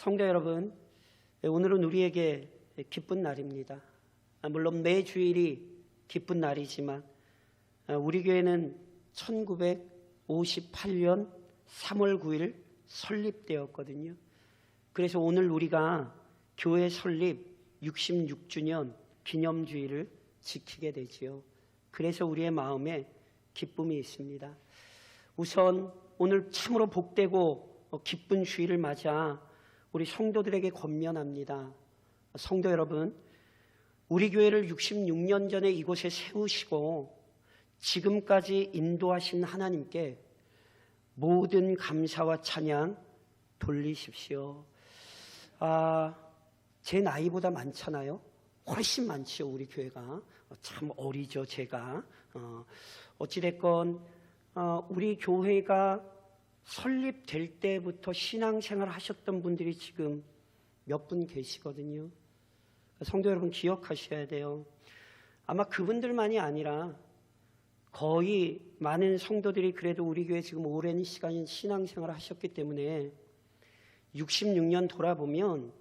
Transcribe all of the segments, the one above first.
성도 여러분, 오늘은 우리에게 기쁜 날입니다. 물론 매 주일이 기쁜 날이지만 우리 교회는 1958년 3월 9일 설립되었거든요. 그래서 오늘 우리가 교회 설립 66주년 기념주일을 지키게 되지요. 그래서 우리의 마음에 기쁨이 있습니다. 우선 오늘 참으로 복되고 기쁜 주일을 맞아 우리 성도들에게 권면합니다. 성도 여러분, 우리 교회를 66년 전에 이곳에 세우시고 지금까지 인도하신 하나님께 모든 감사와 찬양 돌리십시오. 제 나이보다 많잖아요. 훨씬 많지요. 우리 교회가 참 어리죠. 제가 어찌됐건 우리 교회가 설립될 때부터 신앙생활 하셨던 분들이 지금 몇 분 계시거든요. 성도 여러분 기억하셔야 돼요. 아마 그분들만이 아니라 거의 많은 성도들이 그래도 우리 교회 지금 오랜 시간 신앙생활을 하셨기 때문에 66년 돌아보면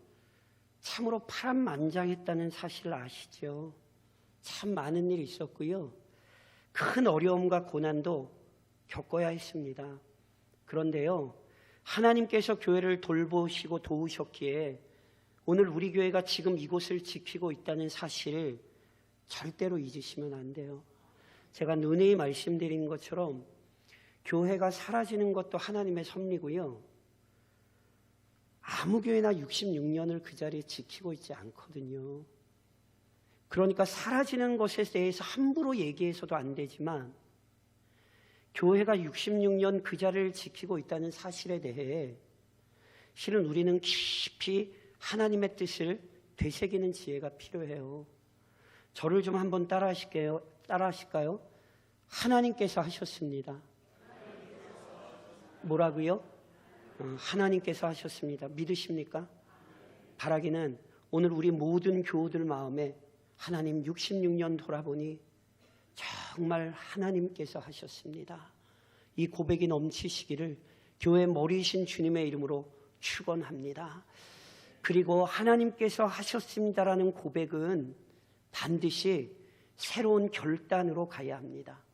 참으로 파란만장했다는 사실을 아시죠. 참 많은 일이 있었고요. 큰 어려움과 고난도 겪어야 했습니다. 그런데요, 하나님께서 교회를 돌보시고 도우셨기에 오늘 우리 교회가 지금 이곳을 지키고 있다는 사실을 절대로 잊으시면 안 돼요. 제가 누누이 말씀드린 것처럼 교회가 사라지는 것도 하나님의 섭리고요. 아무 교회나 66년을 그 자리에 지키고 있지 않거든요. 그러니까 사라지는 것에 대해서 함부로 얘기해서도 안 되지만 교회가 66년 그 자리를 지키고 있다는 사실에 대해 실은 우리는 깊이 하나님의 뜻을 되새기는 지혜가 필요해요. 저를 좀 한번 따라하실까요? 하나님께서 하셨습니다. 뭐라고요? 하나님께서 하셨습니다. 믿으십니까? 바라기는 오늘 우리 모든 교우들 마음에 하나님 66년 돌아보니 정말 하나님께서 하셨습니다. 이 고백이 넘치시기를 교회 머리이신 주님의 이름으로 축원합니다. 그리고 하나님께서 하셨습니다라는 고백은 반드시 새로운 결단으로 가야 합니다.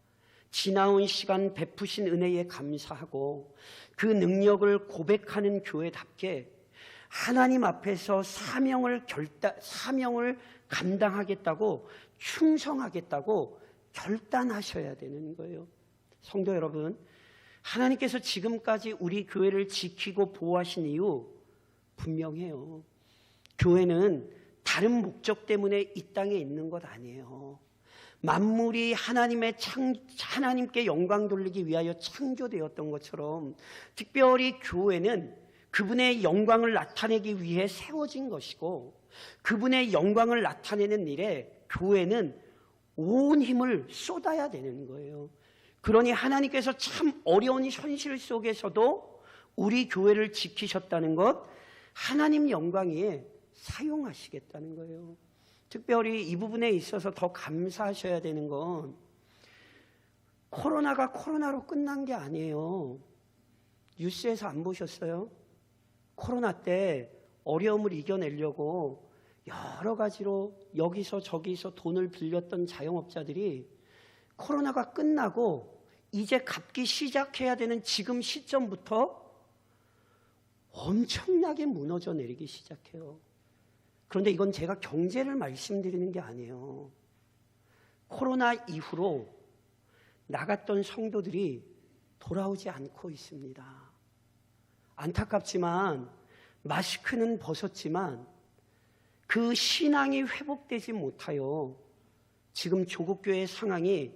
지나온 시간 베푸신 은혜에 감사하고 그 능력을 고백하는 교회답게 하나님 앞에서 사명을 감당하겠다고 충성하겠다고 결단하셔야 되는 거예요. 성도 여러분, 하나님께서 지금까지 우리 교회를 지키고 보호하신 이유 분명해요. 교회는 다른 목적 때문에 이 땅에 있는 것 아니에요. 만물이 하나님께 영광 돌리기 위하여 창조되었던 것처럼 특별히 교회는 그분의 영광을 나타내기 위해 세워진 것이고 그분의 영광을 나타내는 일에 교회는 온 힘을 쏟아야 되는 거예요. 그러니 하나님께서 참 어려운 현실 속에서도 우리 교회를 지키셨다는 것, 하나님 영광에 사용하시겠다는 거예요. 특별히 이 부분에 있어서 더 감사하셔야 되는 건 코로나가 코로나로 끝난 게 아니에요. 뉴스에서 안 보셨어요? 코로나 때 어려움을 이겨내려고 여러 가지로 여기서 저기서 돈을 빌렸던 자영업자들이 코로나가 끝나고 이제 갚기 시작해야 되는 지금 시점부터 엄청나게 무너져 내리기 시작해요. 그런데 이건 제가 경제를 말씀드리는 게 아니에요. 코로나 이후로 나갔던 성도들이 돌아오지 않고 있습니다. 안타깝지만 마스크는 벗었지만 그 신앙이 회복되지 못하여 지금 조국교회의 상황이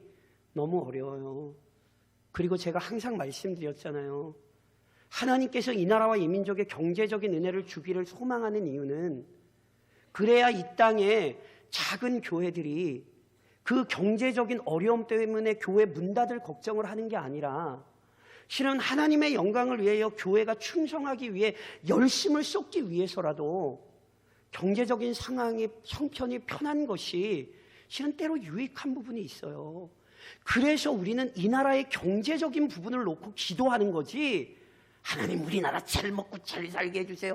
너무 어려워요. 그리고 제가 항상 말씀드렸잖아요. 하나님께서 이 나라와 이 민족에 경제적인 은혜를 주기를 소망하는 이유는 그래야 이 땅에 작은 교회들이 그 경제적인 어려움 때문에 교회 문 닫을 걱정을 하는 게 아니라 실은 하나님의 영광을 위하여 교회가 충성하기 위해 열심을 쏟기 위해서라도 경제적인 상황이 형편이 편한 것이 실은 때로 유익한 부분이 있어요. 그래서 우리는 이 나라의 경제적인 부분을 놓고 기도하는 거지 하나님 우리나라 잘 먹고 잘 살게 해주세요.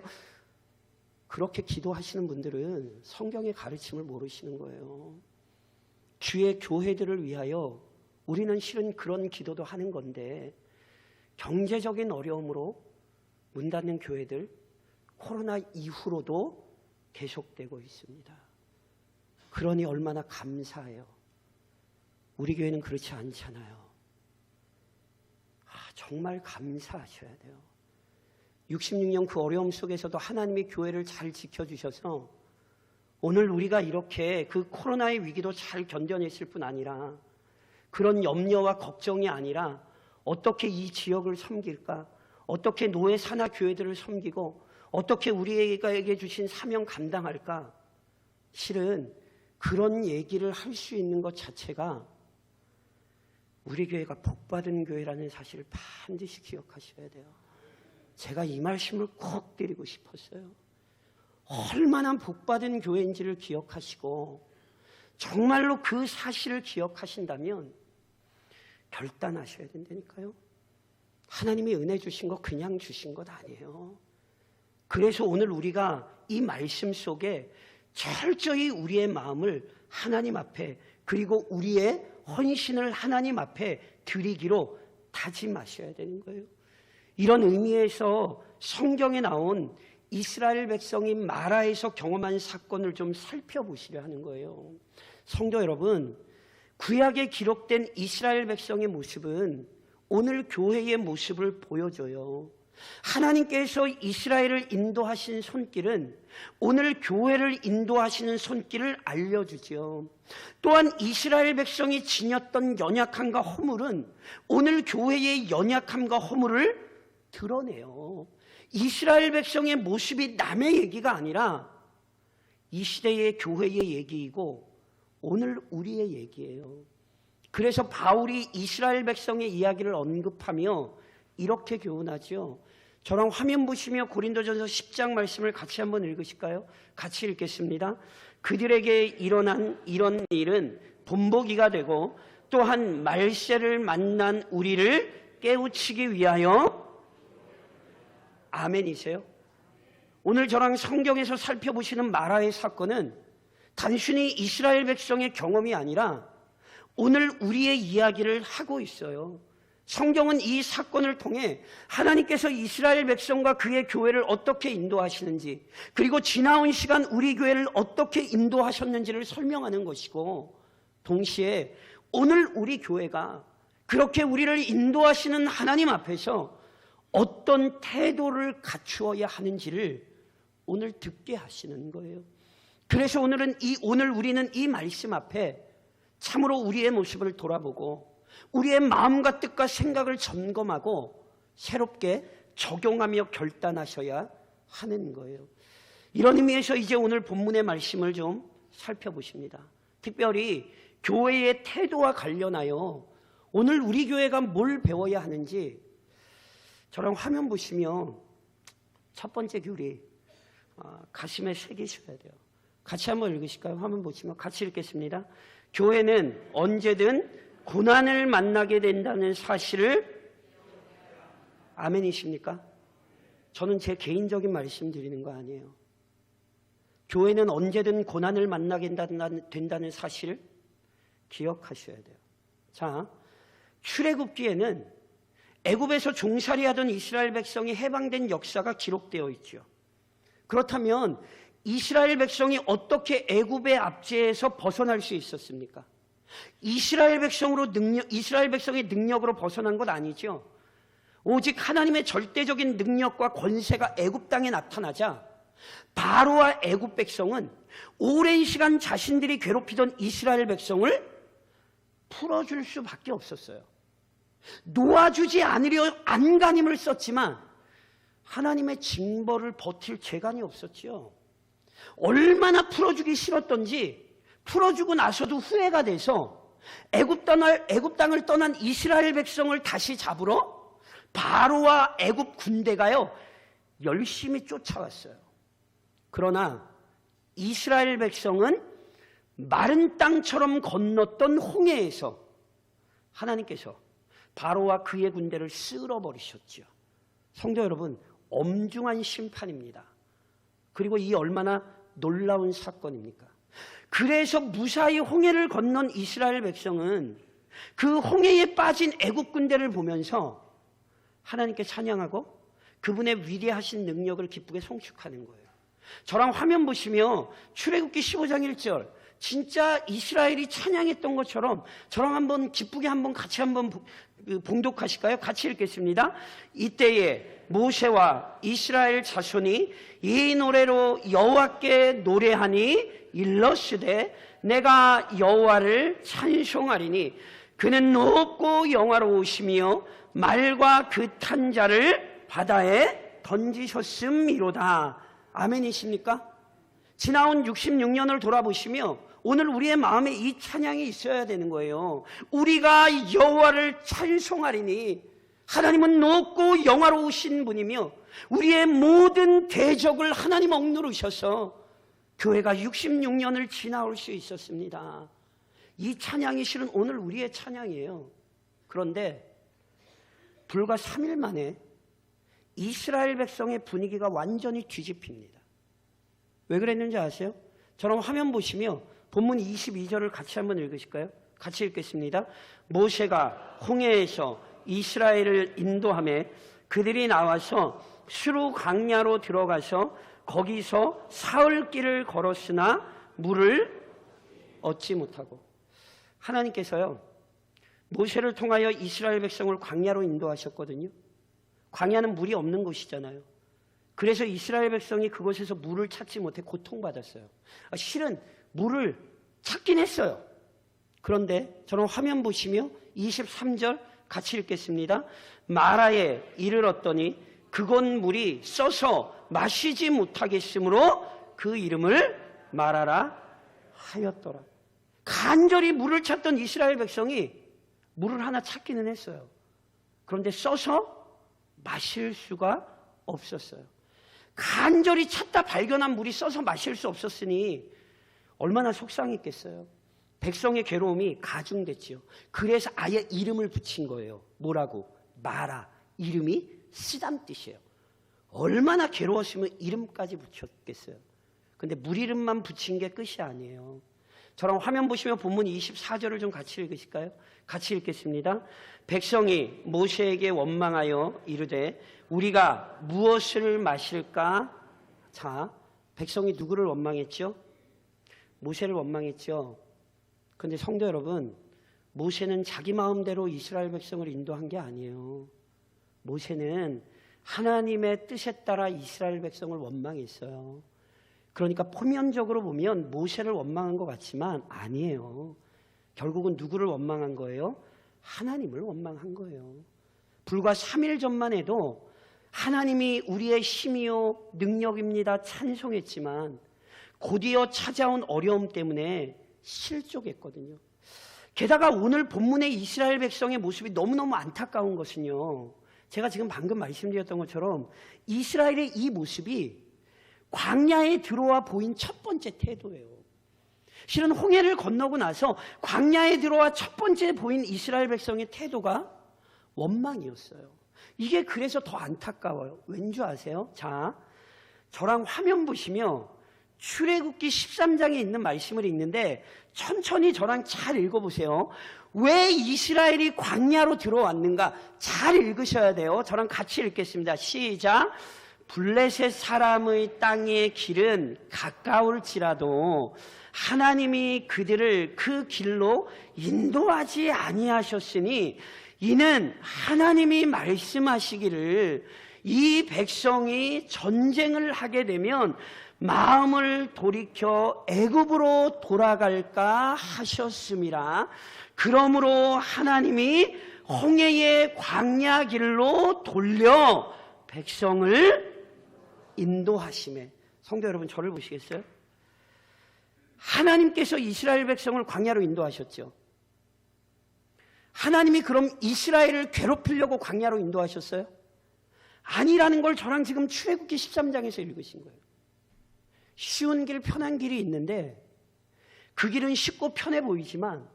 그렇게 기도하시는 분들은 성경의 가르침을 모르시는 거예요. 주의 교회들을 위하여 우리는 실은 그런 기도도 하는 건데 경제적인 어려움으로 문 닫는 교회들 코로나 이후로도 계속되고 있습니다. 그러니 얼마나 감사해요. 우리 교회는 그렇지 않잖아요. 정말 감사하셔야 돼요. 66년 그 어려움 속에서도 하나님이 교회를 잘 지켜주셔서 오늘 우리가 이렇게 그 코로나의 위기도 잘 견뎌냈을 뿐 아니라 그런 염려와 걱정이 아니라 어떻게 이 지역을 섬길까? 어떻게 노예 산하 교회들을 섬기고 어떻게 우리에게 주신 사명 감당할까? 실은 그런 얘기를 할 수 있는 것 자체가 우리 교회가 복받은 교회라는 사실을 반드시 기억하셔야 돼요. 제가 이 말씀을 꼭 드리고 싶었어요. 얼마나 복받은 교회인지를 기억하시고 정말로 그 사실을 기억하신다면 결단하셔야 된다니까요. 하나님이 은혜 주신 거 그냥 주신 것 아니에요. 그래서 오늘 우리가 이 말씀 속에 철저히 우리의 마음을 하나님 앞에 그리고 우리의 헌신을 하나님 앞에 드리기로 다짐하셔야 되는 거예요. 이런 의미에서 성경에 나온 이스라엘 백성이 마라에서 경험한 사건을 좀 살펴보시려 하는 거예요. 성도 여러분, 구약에 기록된 이스라엘 백성의 모습은 오늘 교회의 모습을 보여줘요. 하나님께서 이스라엘을 인도하신 손길은 오늘 교회를 인도하시는 손길을 알려주죠. 또한 이스라엘 백성이 지녔던 연약함과 허물은 오늘 교회의 연약함과 허물을 드러내요. 이스라엘 백성의 모습이 남의 얘기가 아니라 이 시대의 교회의 얘기이고 오늘 우리의 얘기예요. 그래서 바울이 이스라엘 백성의 이야기를 언급하며 이렇게 교훈하죠. 저랑 화면 보시며 고린도전서 10장 말씀을 같이 한번 읽으실까요? 같이 읽겠습니다. 그들에게 일어난 이런 일은 본보기가 되고 또한 말세를 만난 우리를 깨우치기 위하여 아멘이세요? 오늘 저랑 성경에서 살펴보시는 마라의 사건은 단순히 이스라엘 백성의 경험이 아니라 오늘 우리의 이야기를 하고 있어요. 성경은 이 사건을 통해 하나님께서 이스라엘 백성과 그의 교회를 어떻게 인도하시는지 그리고 지나온 시간 우리 교회를 어떻게 인도하셨는지를 설명하는 것이고 동시에 오늘 우리 교회가 그렇게 우리를 인도하시는 하나님 앞에서 어떤 태도를 갖추어야 하는지를 오늘 듣게 하시는 거예요. 그래서 오늘 우리는 이 말씀 앞에 참으로 우리의 모습을 돌아보고 우리의 마음과 뜻과 생각을 점검하고 새롭게 적용하며 결단하셔야 하는 거예요. 이런 의미에서 이제 오늘 본문의 말씀을 좀 살펴보십니다. 특별히 교회의 태도와 관련하여 오늘 우리 교회가 뭘 배워야 하는지 저랑 화면 보시면 첫 번째 교리 가슴에 새기셔야 돼요. 같이 한번 읽으실까요? 화면 보시면 같이 읽겠습니다. 교회는 언제든 고난을 만나게 된다는 사실을 아멘이십니까? 저는 제 개인적인 말씀 드리는 거 아니에요. 교회는 언제든 고난을 만나게 된다는 사실을 기억하셔야 돼요. 자, 출애굽기에는 애굽에서 종살이하던 이스라엘 백성이 해방된 역사가 기록되어 있죠. 그렇다면 이스라엘 백성이 어떻게 애굽의 압제에서 벗어날 수 있었습니까? 이스라엘 백성의 능력으로 벗어난 것 아니죠. 오직 하나님의 절대적인 능력과 권세가 애굽 땅에 나타나자 바로와 애굽 백성은 오랜 시간 자신들이 괴롭히던 이스라엘 백성을 풀어줄 수밖에 없었어요. 놓아주지 않으려 안간힘을 썼지만 하나님의 징벌을 버틸 재간이 없었죠. 얼마나 풀어주기 싫었던지 풀어주고 나서도 후회가 돼서 애굽 땅을 떠난 이스라엘 백성을 다시 잡으러 바로와 애굽 군대가요 열심히 쫓아왔어요. 그러나 이스라엘 백성은 마른 땅처럼 건넜던 홍해에서 하나님께서 바로와 그의 군대를 쓸어버리셨죠. 성도 여러분, 엄중한 심판입니다. 그리고 이 얼마나 놀라운 사건입니까? 그래서 무사히 홍해를 건넌 이스라엘 백성은 그 홍해에 빠진 애국 군대를 보면서 하나님께 찬양하고 그분의 위대하신 능력을 기쁘게 송축하는 거예요. 저랑 화면 보시며 출애굽기 15장 1절 진짜 이스라엘이 찬양했던 것처럼 저랑 한번 기쁘게 한번 같이 한번 봉독하실까요? 같이 읽겠습니다. 이때에 모세와 이스라엘 자손이 이 노래로 여호와께 노래하니 일러스되 내가 여호와를 찬송하리니 그는 높고 영화로우시며 말과 그 탄 자를 바다에 던지셨음이로다. 아멘이십니까? 지나온 66년을 돌아보시며 오늘 우리의 마음에 이 찬양이 있어야 되는 거예요. 우리가 여호와를 찬송하리니 하나님은 높고 영화로우신 분이며 우리의 모든 대적을 하나님 억누르셔서 교회가 66년을 지나올 수 있었습니다. 이 찬양이 실은 오늘 우리의 찬양이에요. 그런데 불과 3일 만에 이스라엘 백성의 분위기가 완전히 뒤집힙니다. 왜 그랬는지 아세요? 저랑 화면 보시며 본문 22절을 같이 한번 읽으실까요? 같이 읽겠습니다. 모세가 홍해에서 이스라엘을 인도하며 그들이 나와서 수르 광야로 들어가서 거기서 사흘 길을 걸었으나 물을 얻지 못하고, 하나님께서요 모세를 통하여 이스라엘 백성을 광야로 인도하셨거든요. 광야는 물이 없는 곳이잖아요. 그래서 이스라엘 백성이 그곳에서 물을 찾지 못해 고통받았어요. 실은 물을 찾긴 했어요. 그런데 저는 화면 보시며 23절 같이 읽겠습니다. 마라에 이르렀더니 그곳 물이 써서 마시지 못하겠으므로 그 이름을 마라라 하였더라. 간절히 물을 찾던 이스라엘 백성이 물을 하나 찾기는 했어요. 그런데 써서 마실 수가 없었어요. 간절히 찾다 발견한 물이 써서 마실 수 없었으니 얼마나 속상했겠어요. 백성의 괴로움이 가중됐지요. 그래서 아예 이름을 붙인 거예요. 뭐라고? 마라. 이름이 쓰단 뜻이에요. 얼마나 괴로웠으면 이름까지 붙였겠어요. 근데 물 이름만 붙인 게 끝이 아니에요. 저랑 화면 보시면 본문 24절을 좀 같이 읽으실까요? 같이 읽겠습니다. 백성이 모세에게 원망하여 이르되 우리가 무엇을 마실까? 자, 백성이 누구를 원망했죠? 모세를 원망했죠. 그런데 성도 여러분, 모세는 자기 마음대로 이스라엘 백성을 인도한 게 아니에요. 모세는 하나님의 뜻에 따라 이스라엘 백성을 원망했어요. 그러니까 표면적으로 보면 모세를 원망한 것 같지만 아니에요. 결국은 누구를 원망한 거예요? 하나님을 원망한 거예요. 불과 3일 전만 해도 하나님이 우리의 힘이요 능력입니다 찬송했지만 곧이어 찾아온 어려움 때문에 실족했거든요. 게다가 오늘 본문의 이스라엘 백성의 모습이 너무너무 안타까운 것은요, 제가 지금 방금 말씀드렸던 것처럼 이스라엘의 이 모습이 광야에 들어와 보인 첫 번째 태도예요. 실은 홍해를 건너고 나서 광야에 들어와 첫 번째 보인 이스라엘 백성의 태도가 원망이었어요. 이게 그래서 더 안타까워요. 왠지 아세요? 자, 저랑 화면 보시며 출애굽기 13장에 있는 말씀을 읽는데 천천히 저랑 잘 읽어보세요. 왜 이스라엘이 광야로 들어왔는가 잘 읽으셔야 돼요. 저랑 같이 읽겠습니다. 시작. 블레셋 사람의 땅의 길은 가까울지라도 하나님이 그들을 그 길로 인도하지 아니하셨으니 이는 하나님이 말씀하시기를 이 백성이 전쟁을 하게 되면 마음을 돌이켜 애굽으로 돌아갈까 하셨음이라. 그러므로 하나님이 홍해의 광야 길로 돌려 백성을 인도하심에. 성도 여러분, 저를 보시겠어요? 하나님께서 이스라엘 백성을 광야로 인도하셨죠. 하나님이 그럼 이스라엘을 괴롭히려고 광야로 인도하셨어요? 아니라는 걸 저랑 지금 출애굽기 13장에서 읽으신 거예요. 쉬운 길, 편한 길이 있는데 그 길은 쉽고 편해 보이지만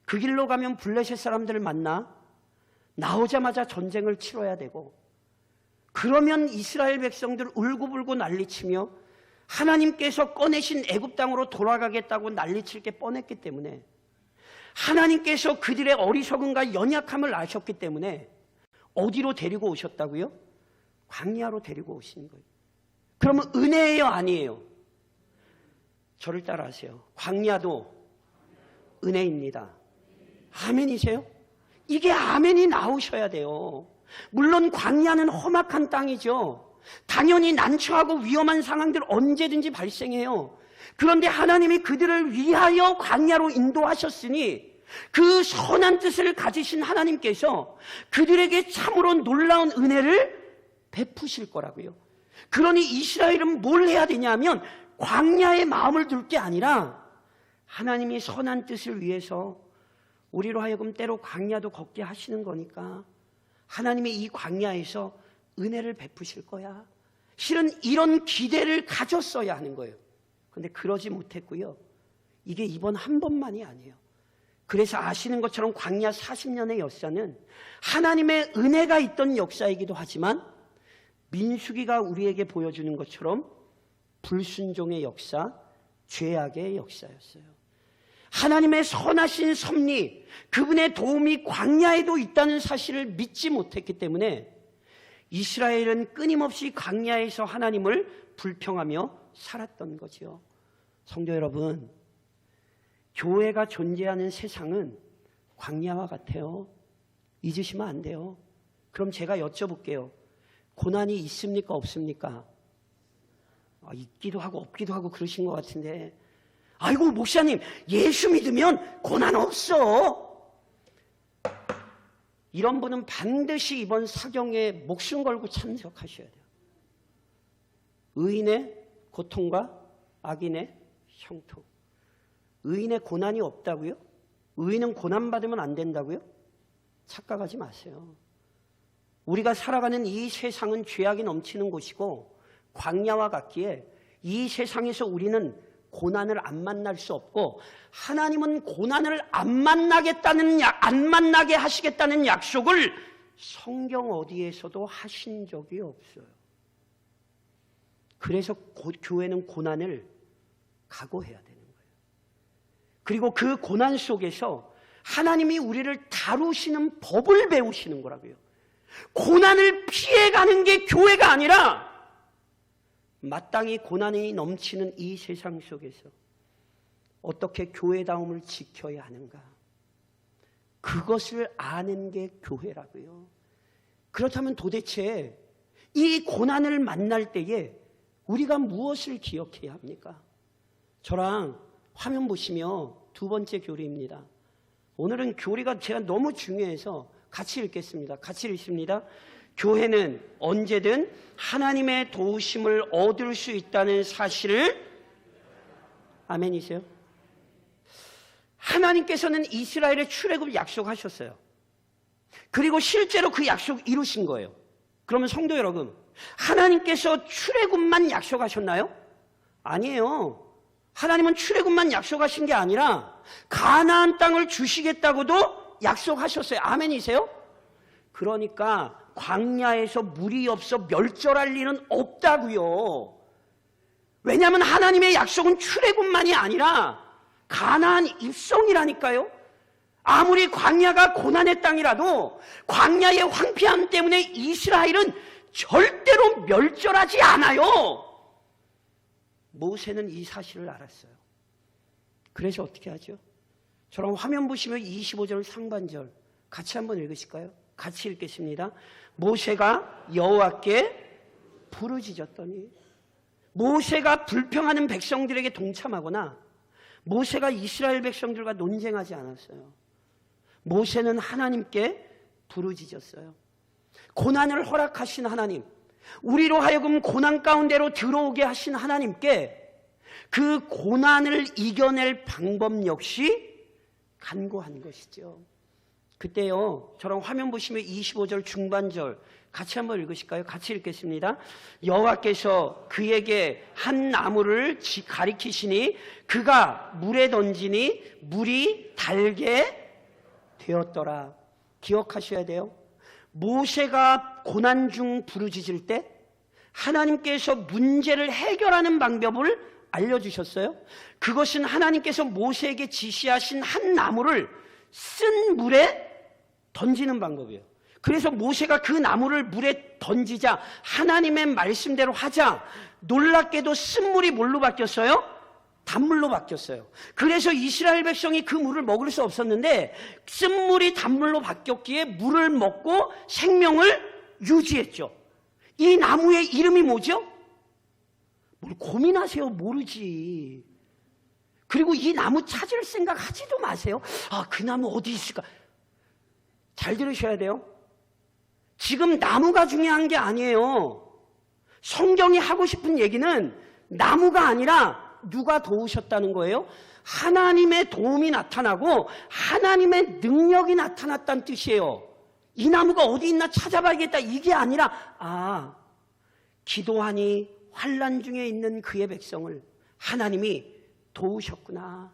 그 길로 가면 블레셋 사람들을 만나 나오자마자 전쟁을 치러야 되고, 그러면 이스라엘 백성들 울고불고 난리치며 하나님께서 꺼내신 애굽 땅으로 돌아가겠다고 난리칠 게 뻔했기 때문에, 하나님께서 그들의 어리석음과 연약함을 아셨기 때문에 어디로 데리고 오셨다고요? 광야로 데리고 오신 거예요. 그러면 은혜예요, 아니에요? 저를 따라하세요. 광야도 은혜입니다. 아멘이세요? 이게 아멘이 나오셔야 돼요. 물론 광야는 험악한 땅이죠. 당연히 난처하고 위험한 상황들 언제든지 발생해요. 그런데 하나님이 그들을 위하여 광야로 인도하셨으니 그 선한 뜻을 가지신 하나님께서 그들에게 참으로 놀라운 은혜를 베푸실 거라고요. 그러니 이스라엘은 뭘 해야 되냐면 광야에 마음을 둘 게 아니라 하나님이 선한 뜻을 위해서 우리로 하여금 때로 광야도 걷게 하시는 거니까 하나님이 이 광야에서 은혜를 베푸실 거야. 실은 이런 기대를 가졌어야 하는 거예요. 그런데 그러지 못했고요. 이게 이번 한 번만이 아니에요. 그래서 아시는 것처럼 광야 40년의 역사는 하나님의 은혜가 있던 역사이기도 하지만 민수기가 우리에게 보여주는 것처럼 불순종의 역사, 죄악의 역사였어요. 하나님의 선하신 섭리, 그분의 도움이 광야에도 있다는 사실을 믿지 못했기 때문에 이스라엘은 끊임없이 광야에서 하나님을 불평하며 살았던 거지요. 성도 여러분, 교회가 존재하는 세상은 광야와 같아요. 잊으시면 안 돼요. 그럼 제가 여쭤볼게요. 고난이 있습니까, 없습니까? 있기도 하고 없기도 하고 그러신 것 같은데, 아이고 목사님, 예수 믿으면 고난 없어. 이런 분은 반드시 이번 사경에 목숨 걸고 참석하셔야 돼요. 의인의 고통과 악인의 형통. 의인의 고난이 없다고요? 의인은 고난받으면 안 된다고요? 착각하지 마세요. 우리가 살아가는 이 세상은 죄악이 넘치는 곳이고 광야와 같기에 이 세상에서 우리는 고난을 안 만날 수 없고, 하나님은 고난을 안 만나게 하시겠다는 약속을 성경 어디에서도 하신 적이 없어요. 그래서 교회는 고난을 각오해야 되는 거예요. 그리고 그 고난 속에서 하나님이 우리를 다루시는 법을 배우시는 거라고요. 고난을 피해가는 게 교회가 아니라 마땅히 고난이 넘치는 이 세상 속에서 어떻게 교회다움을 지켜야 하는가, 그것을 아는 게 교회라고요. 그렇다면 도대체 이 고난을 만날 때에 우리가 무엇을 기억해야 합니까? 저랑 화면 보시면 두 번째 교리입니다. 오늘은 교리가 제가 너무 중요해서 같이 읽겠습니다. 같이 읽습니다. 교회는 언제든 하나님의 도우심을 얻을 수 있다는 사실을, 아멘이세요? 하나님께서는 이스라엘의 출애굽을 약속하셨어요. 그리고 실제로 그 약속 이루신 거예요. 그러면 성도 여러분, 하나님께서 출애굽만 약속하셨나요? 아니에요. 하나님은 출애굽만 약속하신 게 아니라 가나안 땅을 주시겠다고도 약속하셨어요. 아멘이세요? 그러니까 광야에서 물이 없어 멸절할 일은 없다고요. 왜냐하면 하나님의 약속은 출애굽만이 아니라 가나안 입성이라니까요. 아무리 광야가 고난의 땅이라도 광야의 황폐함 때문에 이스라엘은 절대로 멸절하지 않아요. 모세는 이 사실을 알았어요. 그래서 어떻게 하죠? 저랑 화면 보시면 25절 상반절 같이 한번 읽으실까요? 같이 읽겠습니다. 모세가 여호와께 부르짖었더니, 모세가 불평하는 백성들에게 동참하거나 모세가 이스라엘 백성들과 논쟁하지 않았어요. 모세는 하나님께 부르짖었어요. 고난을 허락하신 하나님, 우리로 하여금 고난 가운데로 들어오게 하신 하나님께 그 고난을 이겨낼 방법 역시 간구한 것이죠. 그때요, 저랑 화면 보시면 25절 중반절 같이 한번 읽으실까요? 같이 읽겠습니다. 여호와께서 그에게 한 나무를 가리키시니 그가 물에 던지니 물이 달게 되었더라. 기억하셔야 돼요. 모세가 고난 중 부르짖을 때 하나님께서 문제를 해결하는 방법을 알려주셨어요. 그것은 하나님께서 모세에게 지시하신 한 나무를 쓴 물에 던지는 방법이에요. 그래서 모세가 그 나무를 물에 던지자, 하나님의 말씀대로 하자, 놀랍게도 쓴 물이 뭘로 바뀌었어요? 단물로 바뀌었어요. 그래서 이스라엘 백성이 그 물을 먹을 수 없었는데 쓴 물이 단물로 바뀌었기에 물을 먹고 생명을 유지했죠. 이 나무의 이름이 뭐죠? 뭘 고민하세요? 모르지. 그리고 이 나무 찾을 생각 하지도 마세요. 아, 그 나무 어디 있을까? 잘 들으셔야 돼요. 지금 나무가 중요한 게 아니에요. 성경이 하고 싶은 얘기는 나무가 아니라 누가 도우셨다는 거예요? 하나님의 도움이 나타나고 하나님의 능력이 나타났다는 뜻이에요. 이 나무가 어디 있나 찾아봐야겠다, 이게 아니라 기도하니 환난 중에 있는 그의 백성을 하나님이 도우셨구나.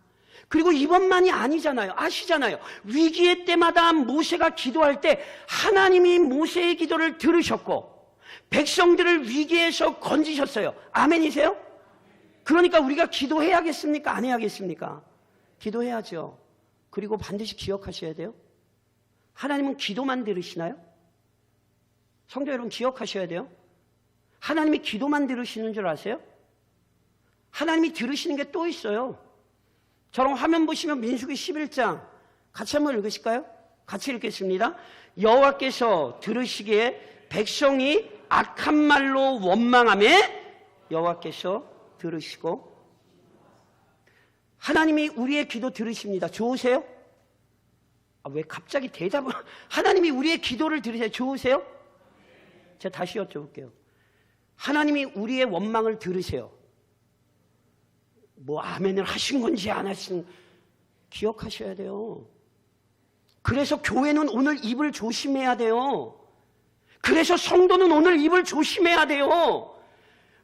그리고 이번만이 아니잖아요. 아시잖아요. 위기의 때마다 모세가 기도할 때 하나님이 모세의 기도를 들으셨고 백성들을 위기에서 건지셨어요. 아멘이세요? 그러니까 우리가 기도해야겠습니까? 안 해야겠습니까? 기도해야죠. 그리고 반드시 기억하셔야 돼요. 하나님은 기도만 들으시나요? 성도 여러분, 기억하셔야 돼요. 하나님이 기도만 들으시는 줄 아세요? 하나님이 들으시는 게 또 있어요. 저랑 화면 보시면 민수기 11장 같이 한번 읽으실까요? 같이 읽겠습니다. 여호와께서 들으시기에 백성이 악한 말로 원망하매 여호와께서 들으시고. 하나님이 우리의 기도 들으십니다. 좋으세요? 왜 갑자기 대답을. 하나님이 우리의 기도를 들으세요. 좋으세요? 제가 다시 여쭤볼게요. 하나님이 우리의 원망을 들으세요. 뭐 아멘을 하신 건지 안 하신, 기억하셔야 돼요. 그래서 교회는 오늘 입을 조심해야 돼요. 그래서 성도는 오늘 입을 조심해야 돼요.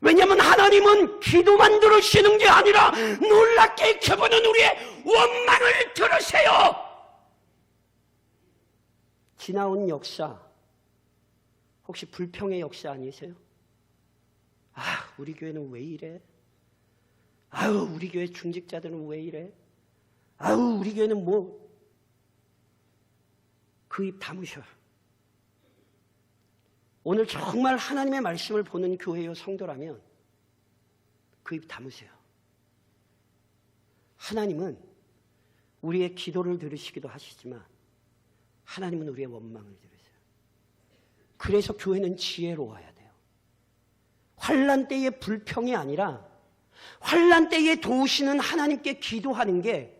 왜냐하면 하나님은 기도만 들으시는 게 아니라 놀랍게 그분은 우리의 원망을 들으세요. 지나온 역사, 혹시 불평의 역사 아니세요? 우리 교회는 왜 이래? 우리 교회 중직자들은 왜 이래? 우리 교회는 뭐, 그 입 다무셔. 오늘 정말 하나님의 말씀을 보는 교회요 성도라면 그 입 다무세요. 하나님은 우리의 기도를 들으시기도 하시지만 하나님은 우리의 원망을 들으세요. 그래서 교회는 지혜로워야 돼요. 환난 때의 불평이 아니라 환난 때에 도우시는 하나님께 기도하는 게,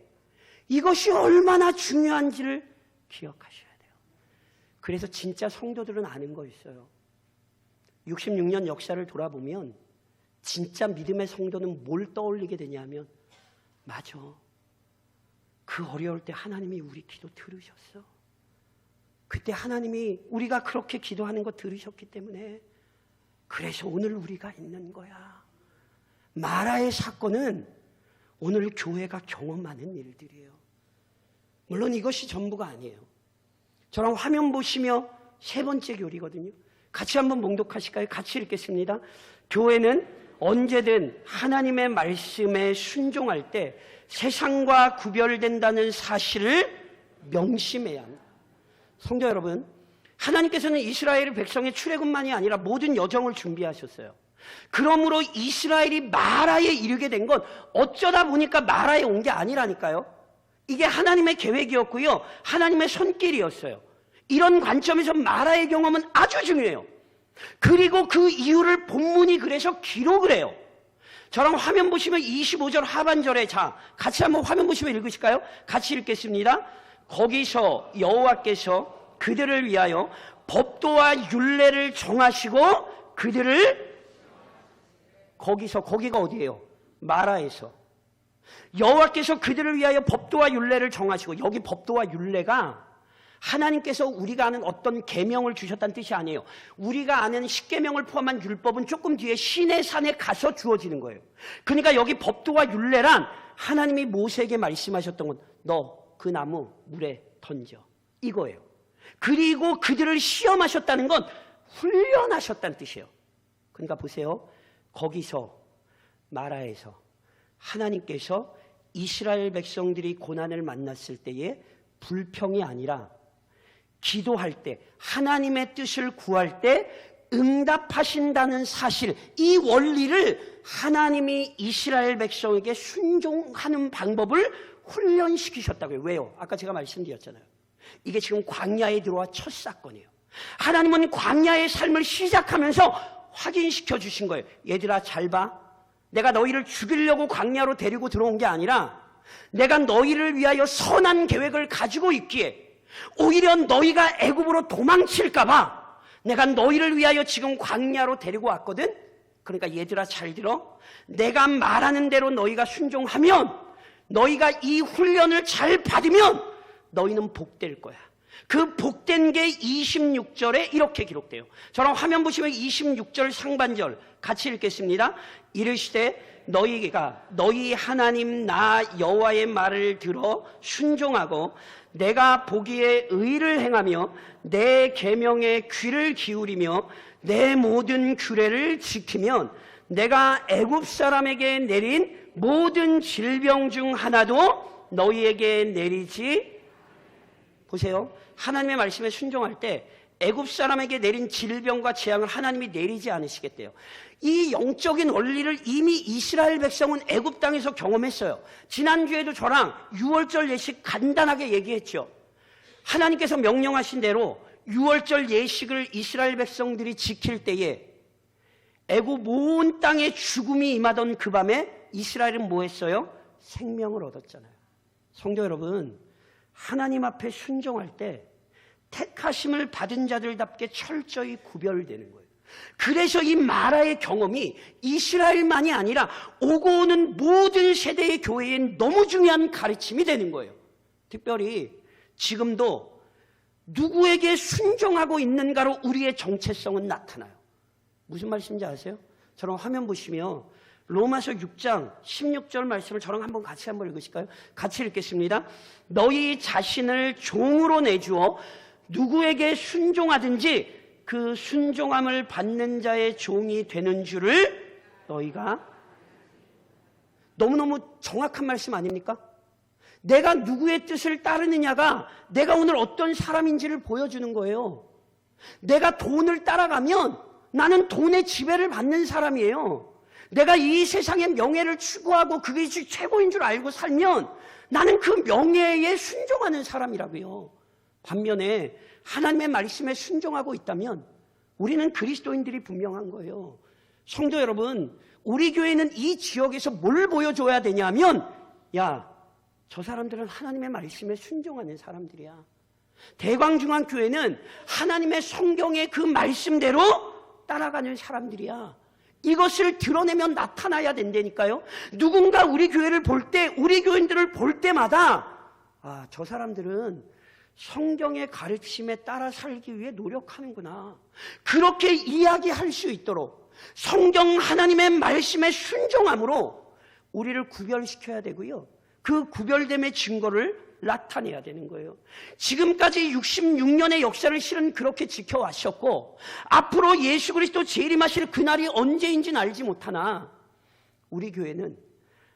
이것이 얼마나 중요한지를 기억하셔야 돼요. 그래서 진짜 성도들은 아는 거 있어요. 66년 역사를 돌아보면 진짜 믿음의 성도는 뭘 떠올리게 되냐면, 맞아, 그 어려울 때 하나님이 우리 기도 들으셨어. 그때 하나님이 우리가 그렇게 기도하는 거 들으셨기 때문에 그래서 오늘 우리가 있는 거야. 마라의 사건은 오늘 교회가 경험하는 일들이에요. 물론 이것이 전부가 아니에요. 저랑 화면 보시며 세 번째 교리거든요. 같이 한번 봉독하실까요? 같이 읽겠습니다. 교회는 언제든 하나님의 말씀에 순종할 때 세상과 구별된다는 사실을 명심해야 합니다. 성도 여러분, 하나님께서는 이스라엘 백성의 출애굽만이 아니라 모든 여정을 준비하셨어요. 그러므로 이스라엘이 마라에 이르게 된 건 어쩌다 보니까 마라에 온 게 아니라니까요. 이게 하나님의 계획이었고요, 하나님의 손길이었어요. 이런 관점에서 마라의 경험은 아주 중요해요. 그리고 그 이유를 본문이 그래서 기록을 해요. 저랑 화면 보시면 25절 하반절에, 자, 같이 한번 화면 보시면 읽으실까요? 같이 읽겠습니다. 거기서 여호와께서 그들을 위하여 법도와 율례를 정하시고 그들을, 거기가 어디예요? 마라에서. 여호와께서 그들을 위하여 법도와 율례를 정하시고, 여기 법도와 율례가 하나님께서 우리가 아는 어떤 계명을 주셨다는 뜻이 아니에요. 우리가 아는 십계명을 포함한 율법은 조금 뒤에 시내산에 가서 주어지는 거예요. 그러니까 여기 법도와 율례란 하나님이 모세에게 말씀하셨던 건, 너 그 나무 물에 던져, 이거예요. 그리고 그들을 시험하셨다는 건 훈련하셨다는 뜻이에요. 그러니까 보세요. 거기서 마라에서 하나님께서 이스라엘 백성들이 고난을 만났을 때에 불평이 아니라 기도할 때, 하나님의 뜻을 구할 때 응답하신다는 사실, 이 원리를 하나님이 이스라엘 백성에게 순종하는 방법을 훈련시키셨다고요. 왜요? 아까 제가 말씀드렸잖아요. 이게 지금 광야에 들어와 첫 사건이에요. 하나님은 광야의 삶을 시작하면서 확인시켜 주신 거예요. 얘들아, 잘 봐. 내가 너희를 죽이려고 광야로 데리고 들어온 게 아니라 내가 너희를 위하여 선한 계획을 가지고 있기에 오히려 너희가 애굽으로 도망칠까 봐 내가 너희를 위하여 지금 광야로 데리고 왔거든. 그러니까 얘들아, 잘 들어. 내가 말하는 대로 너희가 순종하면, 너희가 이 훈련을 잘 받으면 너희는 복될 거야. 그 복된 게 26절에 이렇게 기록돼요. 저랑 화면 보시면 26절 상반절 같이 읽겠습니다. 이르시되 너희가 너희 하나님 나 여호와의 말을 들어 순종하고 내가 보기에 의를 행하며 내 계명에 귀를 기울이며 내 모든 규례를 지키면 내가 애굽 사람에게 내린 모든 질병 중 하나도 너희에게 내리지. 보세요. 하나님의 말씀에 순종할 때 애굽 사람에게 내린 질병과 재앙을 하나님이 내리지 않으시겠대요. 이 영적인 원리를 이미 이스라엘 백성은 애굽 땅에서 경험했어요. 지난주에도 저랑 6월절 예식 간단하게 얘기했죠. 하나님께서 명령하신 대로 6월절 예식을 이스라엘 백성들이 지킬 때에 애굽 온 땅에 죽음이 임하던 그 밤에 이스라엘은 뭐 했어요? 생명을 얻었잖아요. 성도 여러분, 하나님 앞에 순종할 때 택하심을 받은 자들답게 철저히 구별되는 거예요. 그래서 이 마라의 경험이 이스라엘만이 아니라 오고 오는 모든 세대의 교회에 너무 중요한 가르침이 되는 거예요. 특별히 지금도 누구에게 순종하고 있는가로 우리의 정체성은 나타나요. 무슨 말씀인지 아세요? 저랑 화면 보시면 로마서 6장 16절 말씀을 저랑 같이 한번 읽으실까요? 같이 읽겠습니다. 너희 자신을 종으로 내주어 누구에게 순종하든지 그 순종함을 받는 자의 종이 되는 줄을 너희가. 너무너무 정확한 말씀 아닙니까? 내가 누구의 뜻을 따르느냐가 내가 오늘 어떤 사람인지를 보여주는 거예요. 내가 돈을 따라가면 나는 돈의 지배를 받는 사람이에요. 내가 이 세상의 명예를 추구하고 그게 최고인 줄 알고 살면 나는 그 명예에 순종하는 사람이라고요. 반면에 하나님의 말씀에 순종하고 있다면 우리는 그리스도인들이 분명한 거예요. 성도 여러분, 우리 교회는 이 지역에서 뭘 보여줘야 되냐면, 야, 저 사람들은 하나님의 말씀에 순종하는 사람들이야. 대광중앙교회는 하나님의 성경의 그 말씀대로 따라가는 사람들이야. 이것을 드러내면 나타나야 된다니까요. 누군가 우리 교회를 볼 때, 우리 교인들을 볼 때마다 아, 저 사람들은 성경의 가르침에 따라 살기 위해 노력하는구나. 그렇게 이야기할 수 있도록 성경 하나님의 말씀에 순종함으로 우리를 구별시켜야 되고요. 그 구별됨의 증거를 나타내야 되는 거예요. 지금까지 66년의 역사를 실은 그렇게 지켜왔었고 앞으로 예수 그리스도 재림하실 그날이 언제인지는 알지 못하나 우리 교회는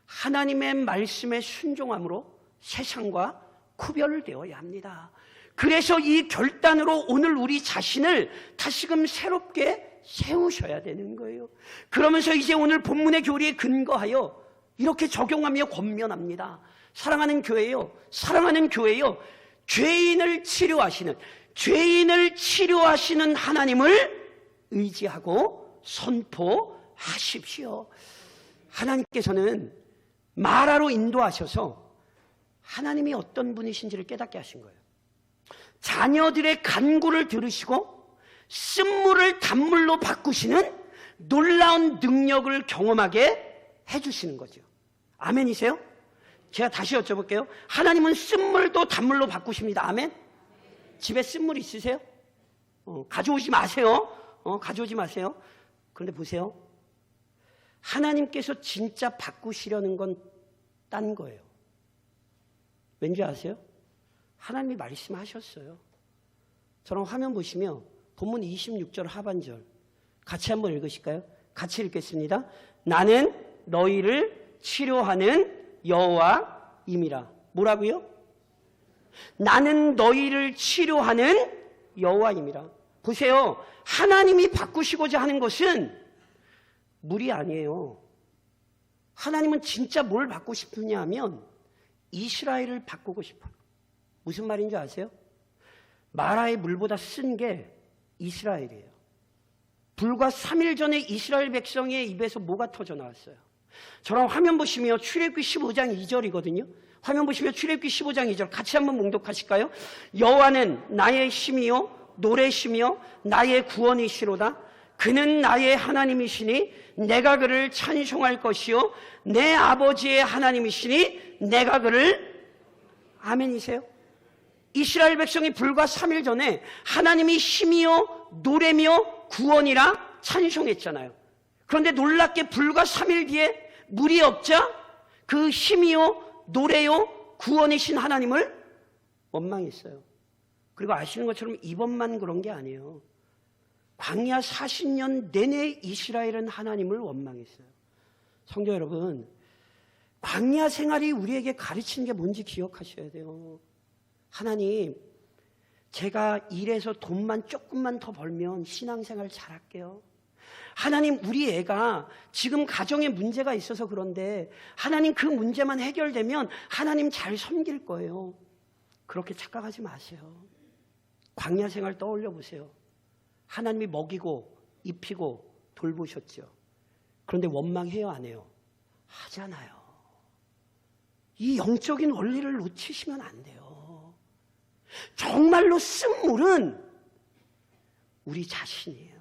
하나님의 말씀에 순종함으로 세상과 구별되어야 합니다. 그래서 이 결단으로 오늘 우리 자신을 다시금 새롭게 세우셔야 되는 거예요. 그러면서 이제 오늘 본문의 교리에 근거하여 이렇게 적용하며 권면합니다. 사랑하는 교회요, 사랑하는 교회요, 죄인을 치료하시는 하나님을 의지하고 선포하십시오. 하나님께서는 마라로 인도하셔서 하나님이 어떤 분이신지를 깨닫게 하신 거예요. 자녀들의 간구를 들으시고 쓴물을 단물로 바꾸시는 놀라운 능력을 경험하게 해주시는 거죠. 아멘이세요? 제가 다시 여쭤볼게요. 하나님은 쓴물도 단물로 바꾸십니다. 아멘? 집에 쓴물 있으세요? 가져오지 마세요. 가져오지 마세요. 그런데 보세요. 하나님께서 진짜 바꾸시려는 건 딴 거예요. 왠지 아세요? 하나님이 말씀하셨어요. 저랑 화면 보시면 본문 26절 하반절 같이 한번 읽으실까요? 같이 읽겠습니다. 나는 너희를 치료하는 여호와임이라. 뭐라고요? 나는 너희를 치료하는 여호와임이라. 보세요. 하나님이 바꾸시고자 하는 것은 물이 아니에요. 하나님은 진짜 뭘 받고 싶으냐 하면 이스라엘을 바꾸고 싶어요. 무슨 말인지 아세요? 마라의 물보다 쓴 게 이스라엘이에요. 불과 3일 전에 이스라엘 백성의 입에서 뭐가 터져 나왔어요? 저랑 화면 보시면 출애굽기 15장 2절이거든요. 화면 보시면 출애굽기 15장 2절 같이 한번 몽독하실까요? 여호와는 나의 힘이요 노래시며 나의 구원이시로다. 그는 나의 하나님이시니 내가 그를 찬송할 것이요 내 아버지의 하나님이시니 내가 그를 아멘이세요? 이스라엘 백성이 불과 3일 전에 하나님이 힘이요 노래며 구원이라 찬송했잖아요. 그런데 놀랍게 불과 3일 뒤에 물이 없자 그 힘이요 노래요 구원이신 하나님을 원망했어요. 그리고 아시는 것처럼 이번만 그런 게 아니에요. 광야 40년 내내 이스라엘은 하나님을 원망했어요. 성도 여러분, 광야 생활이 우리에게 가르치는 게 뭔지 기억하셔야 돼요. 하나님, 제가 일해서 돈만 조금만 더 벌면 신앙생활 잘할게요. 하나님, 우리 애가 지금 가정에 문제가 있어서 그런데 하나님 그 문제만 해결되면 하나님 잘 섬길 거예요. 그렇게 착각하지 마세요. 광야 생활 떠올려 보세요. 하나님이 먹이고 입히고 돌보셨죠. 그런데 원망해요, 안 해요? 하잖아요. 이 영적인 원리를 놓치시면 안 돼요. 정말로 쓴물은 우리 자신이에요.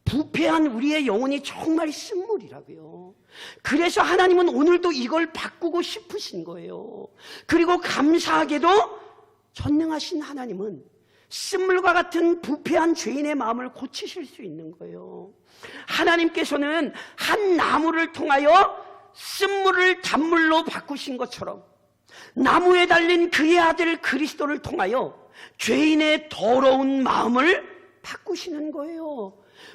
부패한 우리의 영혼이 정말 쓴물이라고요. 그래서 하나님은 오늘도 이걸 바꾸고 싶으신 거예요. 그리고 감사하게도 전능하신 하나님은 쓴물과 같은 부패한 죄인의 마음을 고치실 수 있는 거예요. 하나님께서는 한 나무를 통하여 쓴물을 단물로 바꾸신 것처럼 나무에 달린 그의 아들 그리스도를 통하여 죄인의 더러운 마음을 바꾸시는 거예요.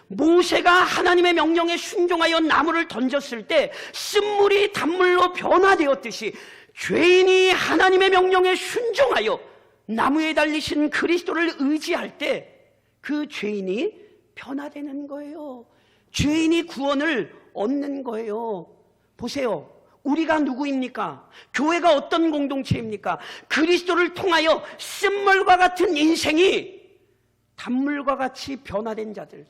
모세가 하나님의 명령에 순종하여 나무를 던졌을 때 쓴물이 단물로 변화되었듯이 죄인이 하나님의 명령에 순종하여 나무에 달리신 그리스도를 의지할 때 그 죄인이 변화되는 거예요. 죄인이 구원을 얻는 거예요. 보세요. 우리가 누구입니까? 교회가 어떤 공동체입니까? 그리스도를 통하여 쓴물과 같은 인생이 단물과 같이 변화된 자들.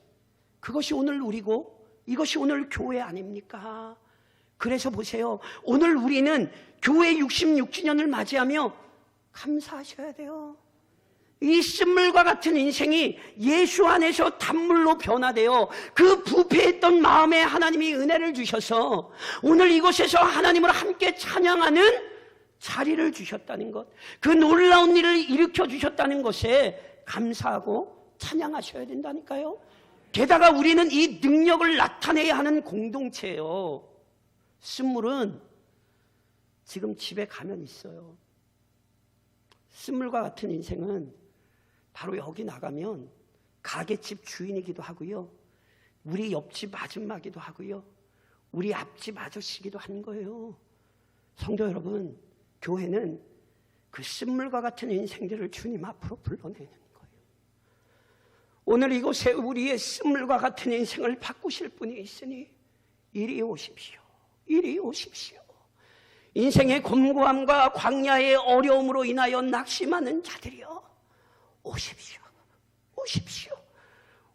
그것이 오늘 우리고 이것이 오늘 교회 아닙니까? 그래서 보세요. 오늘 우리는 교회 66주년을 맞이하며 감사하셔야 돼요. 이 쓴물과 같은 인생이 예수 안에서 단물로 변화되어 그 부패했던 마음에 하나님이 은혜를 주셔서 오늘 이곳에서 하나님을 함께 찬양하는 자리를 주셨다는 것, 그 놀라운 일을 일으켜 주셨다는 것에 감사하고 찬양하셔야 된다니까요. 게다가 우리는 이 능력을 나타내야 하는 공동체예요. 쓴물은 지금 집에 가면 있어요. 쓴물과 같은 인생은 바로 여기 나가면 가게집 주인이기도 하고요. 우리 옆집 아줌마기도 하고요. 우리 앞집 아저씨기도 한 거예요. 성도 여러분, 교회는 그 쓴물과 같은 인생들을 주님 앞으로 불러내는 거예요. 오늘 이곳에 우리의 쓴물과 같은 인생을 바꾸실 분이 있으니 이리 오십시오. 이리 오십시오. 인생의 곤고함과 광야의 어려움으로 인하여 낙심하는 자들이여 오십시오. 오십시오.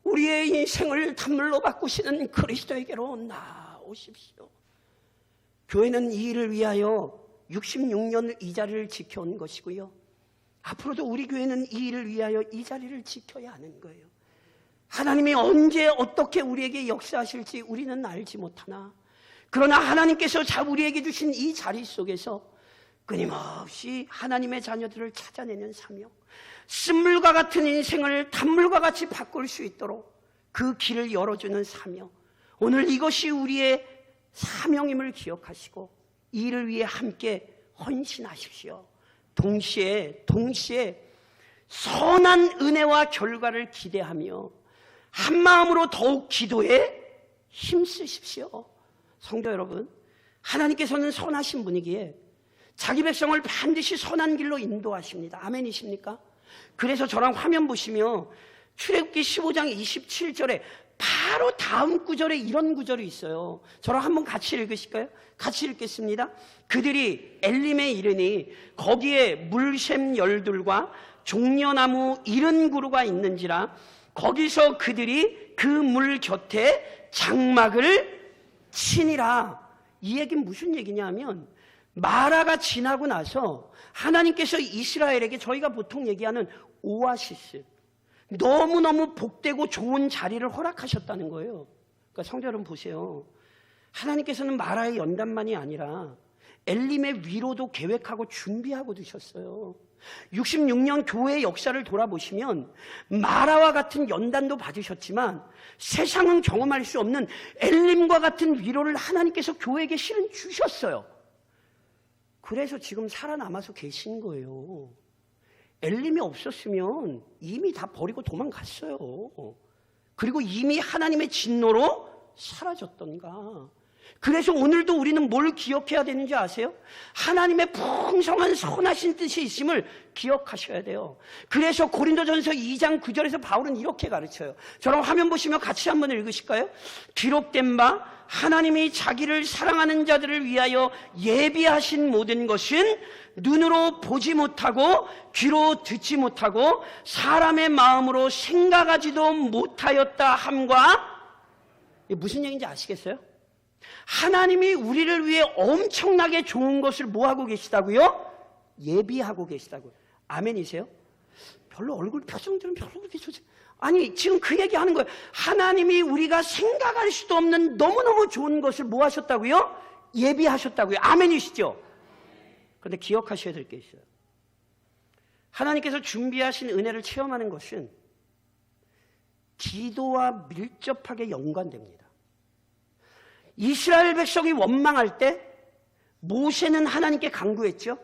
우리의 인생을 단물로 바꾸시는 그리스도에게로 나오십시오. 교회는 이 일을 위하여 66년 이 자리를 지켜온 것이고요. 앞으로도 우리 교회는 이 일을 위하여 이 자리를 지켜야 하는 거예요. 하나님이 언제 어떻게 우리에게 역사하실지 우리는 알지 못하나 그러나 하나님께서 우리에게 주신 이 자리 속에서 끊임없이 하나님의 자녀들을 찾아내는 사명, 쓴물과 같은 인생을 단물과 같이 바꿀 수 있도록 그 길을 열어주는 사명, 오늘 이것이 우리의 사명임을 기억하시고 이 일을 위해 함께 헌신하십시오. 동시에 선한 은혜와 결과를 기대하며 한 마음으로 더욱 기도해 힘쓰십시오. 성도 여러분, 하나님께서는 선하신 분이기에 자기 백성을 반드시 선한 길로 인도하십니다. 아멘이십니까? 그래서 저랑 화면 보시면 출애굽기 15장 27절에 바로 다음 구절에 이런 구절이 있어요. 저랑 한번 같이 읽으실까요? 같이 읽겠습니다. 그들이 엘림에 이르니 거기에 물샘 열둘과 종려나무 70그루가 있는지라 거기서 그들이 그 물 곁에 장막을 치니라. 이 얘기는 무슨 얘기냐면 마라가 지나고 나서 하나님께서 이스라엘에게 저희가 보통 얘기하는 오아시스, 너무너무 복되고 좋은 자리를 허락하셨다는 거예요. 그러니까 성도 여러분 보세요. 하나님께서는 마라의 연단만이 아니라 엘림의 위로도 계획하고 준비하고 두셨어요. 66년 교회의 역사를 돌아보시면 마라와 같은 연단도 받으셨지만 세상은 경험할 수 없는 엘림과 같은 위로를 하나님께서 교회에게 실은 주셨어요. 그래서 지금 살아남아서 계신 거예요. 엘림이 없었으면 이미 다 버리고 도망갔어요. 그리고 이미 하나님의 진노로 사라졌던가. 그래서 오늘도 우리는 뭘 기억해야 되는지 아세요? 하나님의 풍성한 선하신 뜻이 있음을 기억하셔야 돼요. 그래서 고린도전서 2장 9절에서 바울은 이렇게 가르쳐요. 저랑 화면 보시면 같이 한번 읽으실까요? 기록된 바 하나님이 자기를 사랑하는 자들을 위하여 예비하신 모든 것은 눈으로 보지 못하고 귀로 듣지 못하고 사람의 마음으로 생각하지도 못하였다 함과. 이게 무슨 얘기인지 아시겠어요? 하나님이 우리를 위해 엄청나게 좋은 것을 뭐하고 계시다고요? 예비하고 계시다고요. 아멘이세요? 별로 얼굴 표정들은 별로 그렇게 좋지. 아니 지금 그 얘기하는 거예요. 하나님이 우리가 생각할 수도 없는 너무너무 좋은 것을 뭐 하셨다고요? 예비하셨다고요. 아멘이시죠? 그런데 기억하셔야 될 게 있어요. 하나님께서 준비하신 은혜를 체험하는 것은 기도와 밀접하게 연관됩니다. 이스라엘 백성이 원망할 때 모세는 하나님께 간구했죠.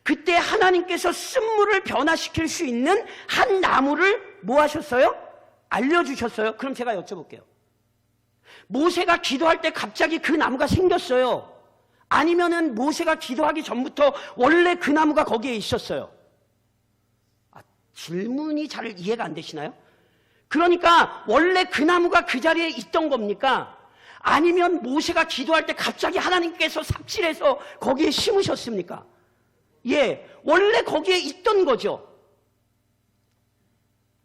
그때 하나님께서 쓴물을 변화시킬 수 있는 한 나무를 뭐 하셨어요? 알려주셨어요. 그럼 제가 여쭤볼게요. 모세가 기도할 때 갑자기 그 나무가 생겼어요? 아니면은 모세가 기도하기 전부터 원래 그 나무가 거기에 있었어요? 질문이 잘 이해가 안 되시나요? 그러니까 원래 그 나무가 그 자리에 있던 겁니까? 아니면 모세가 기도할 때 갑자기 하나님께서 삽질해서 거기에 심으셨습니까? 예, 원래 거기에 있던 거죠.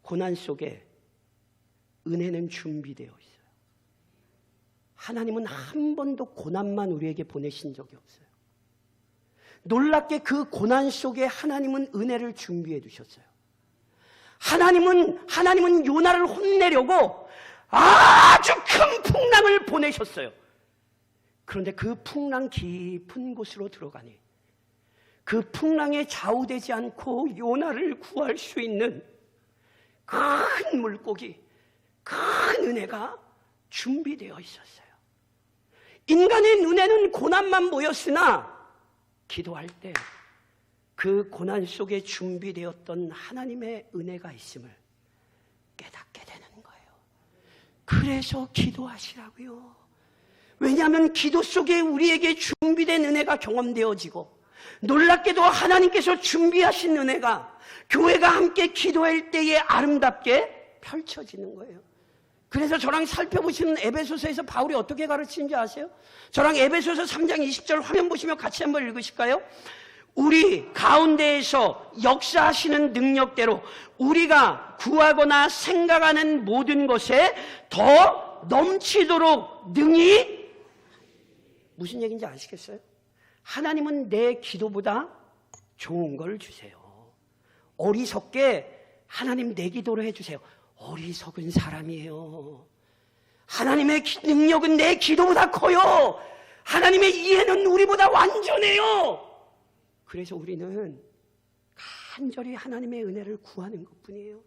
고난 속에 은혜는 준비되어 있어요. 하나님은 한 번도 고난만 우리에게 보내신 적이 없어요. 놀랍게 그 고난 속에 하나님은 은혜를 준비해 두셨어요. 하나님은 요나를 혼내려고 아주 큰 풍랑을 보내셨어요. 그런데 그 풍랑 깊은 곳으로 들어가니 그 풍랑에 좌우되지 않고 요나를 구할 수 있는 큰 물고기, 큰 은혜가 준비되어 있었어요. 인간의 눈에는 고난만 보였으나 기도할 때 그 고난 속에 준비되었던 하나님의 은혜가 있음을 깨닫게 되는 거예요. 그래서 기도하시라고요. 왜냐하면 기도 속에 우리에게 준비된 은혜가 경험되어지고 놀랍게도 하나님께서 준비하신 은혜가 교회가 함께 기도할 때에 아름답게 펼쳐지는 거예요. 그래서 저랑 살펴보시는 에베소서에서 바울이 어떻게 가르치는지 아세요? 저랑 에베소서 3장 20절 화면 보시면 같이 한번 읽으실까요? 우리 가운데에서 역사하시는 능력대로 우리가 구하거나 생각하는 모든 것에 더 넘치도록 능히. 무슨 얘기인지 아시겠어요? 하나님은 내 기도보다 좋은 걸 주세요. 어리석게 하나님 내 기도를 해주세요. 어리석은 사람이에요. 하나님의 능력은 내 기도보다 커요. 하나님의 이해는 우리보다 완전해요. 그래서 우리는 간절히 하나님의 은혜를 구하는 것뿐이에요.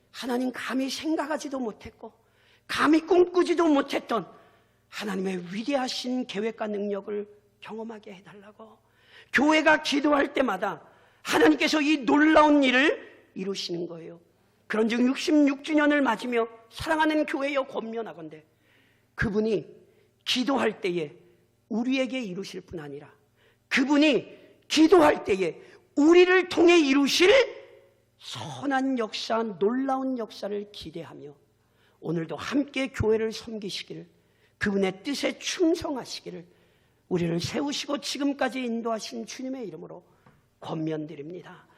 하나님 감히 생각하지도 못했고 감히 꿈꾸지도 못했던 하나님의 위대하신 계획과 능력을 경험하게 해달라고 교회가 기도할 때마다 하나님께서 이 놀라운 일을 이루시는 거예요. 그런즉 66주년을 맞으며 사랑하는 교회여 권면하건대 그분이 기도할 때에 우리에게 이루실 뿐 아니라 그분이 기도할 때에 우리를 통해 이루실 선한 역사, 놀라운 역사를 기대하며 오늘도 함께 교회를 섬기시기를, 그분의 뜻에 충성하시기를 우리를 세우시고 지금까지 인도하신 주님의 이름으로 권면드립니다.